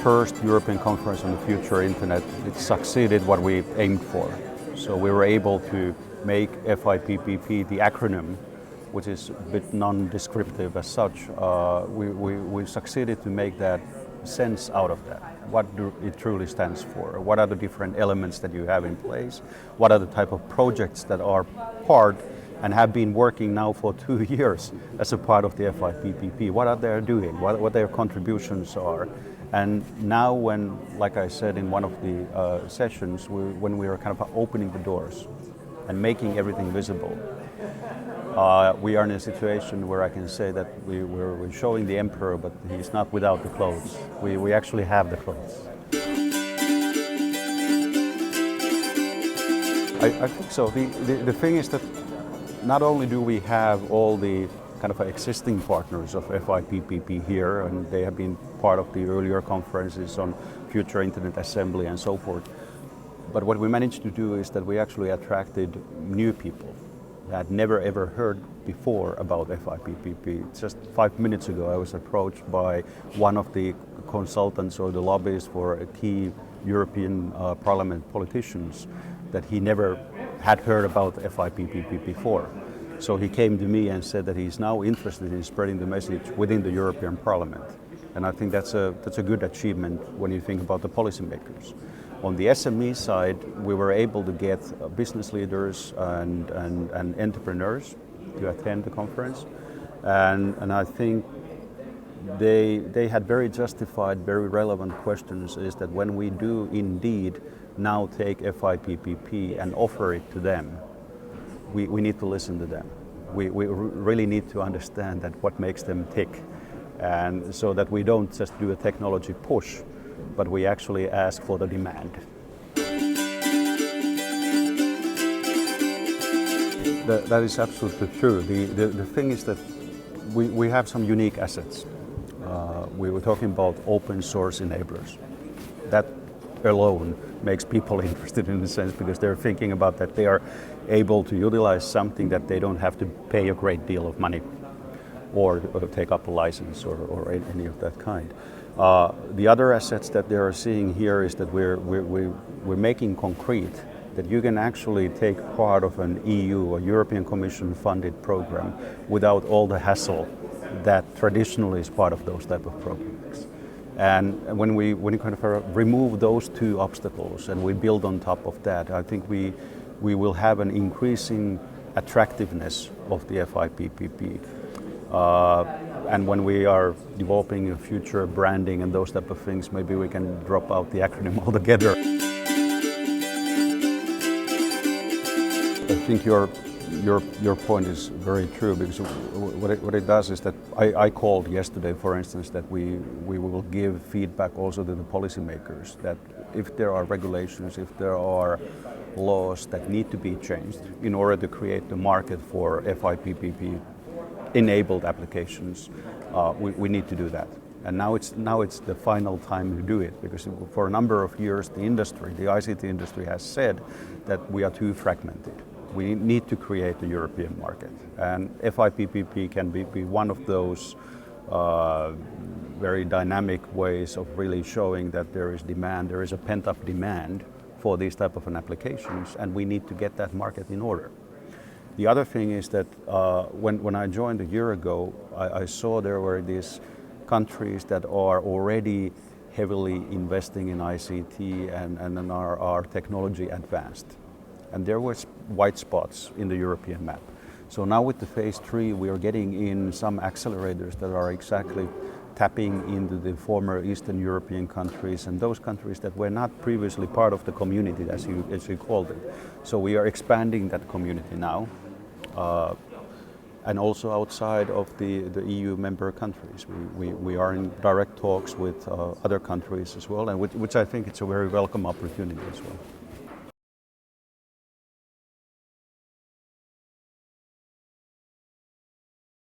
first European Conference on the Future Internet, it succeeded what we aimed for. So we were able to make FIPPP, the acronym, which is a bit non-descriptive as such, we succeeded to make that sense out of that. What it truly stands for, what are the different elements that you have in place, what are the type of projects that are part and have been working now for 2 years as a part of the FIPPP, what are they doing, what their contributions are. And now when, like I said in one of the sessions, when we are kind of opening the doors and making everything visible, we are in a situation where I can say that we're showing the emperor, but he's not without the clothes. We actually have the clothes. I think so. The thing is that not only do we have all the kind of existing partners of FIPPP here, and they have been part of the earlier conferences on future Internet assembly and so forth, but what we managed to do is that we actually attracted new people that had never ever heard before about FIPPP. Just 5 minutes ago I was approached by one of the consultants or the lobbyists for key European Parliament politicians that he never had heard about FIPPP before. So he came to me and said that he's now interested in spreading the message within the European Parliament. And I think that's a good achievement when you think about the policymakers. On the SME side, we were able to get business leaders and entrepreneurs to attend the conference. And I think they had very justified, very relevant questions, is that when we do indeed now take FIPPP and offer it to them, we need to listen to them. We really need to understand that what makes them tick, and so that we don't just do a technology push, but we actually ask for the demand. That is absolutely true. The thing is that we have some unique assets. We were talking about open source enablers. That alone makes people interested in a sense, because they're thinking about that they are able to utilize something that they don't have to pay a great deal of money or take up a license or any of that kind. The other assets that they are seeing here is that we're making concrete that you can actually take part of an EU, a European Commission funded program without all the hassle that traditionally is part of those type of programs. And when we kind of remove those two obstacles and we build on top of that, I think we will have an increasing attractiveness of the FIPPP. And when we are developing a future branding and those type of things, maybe we can drop out the acronym altogether. I think your point is very true, because what it does is that I called yesterday, for instance, that we will give feedback also to the policymakers, that if there are regulations, if there are laws that need to be changed in order to create the market for FIPPP enabled applications, we need to do that. And now it's the final time to do it, because for a number of years the ICT industry has said that we are too fragmented. We need to create a European market, and FIPPP can be one of those very dynamic ways of really showing that there is demand, there is a pent-up demand for these type of applications, and we need to get that market in order. The other thing is that when I joined a year ago, I saw there were these countries that are already heavily investing in ICT and are technology advanced. And there was white spots in the European map. So now with the phase 3, we are getting in some accelerators that are exactly tapping into the former Eastern European countries and those countries that were not previously part of the community, as you called it. So we are expanding that community now, and also outside of the EU member countries. We are in direct talks with other countries as well, and which I think it's a very welcome opportunity as well.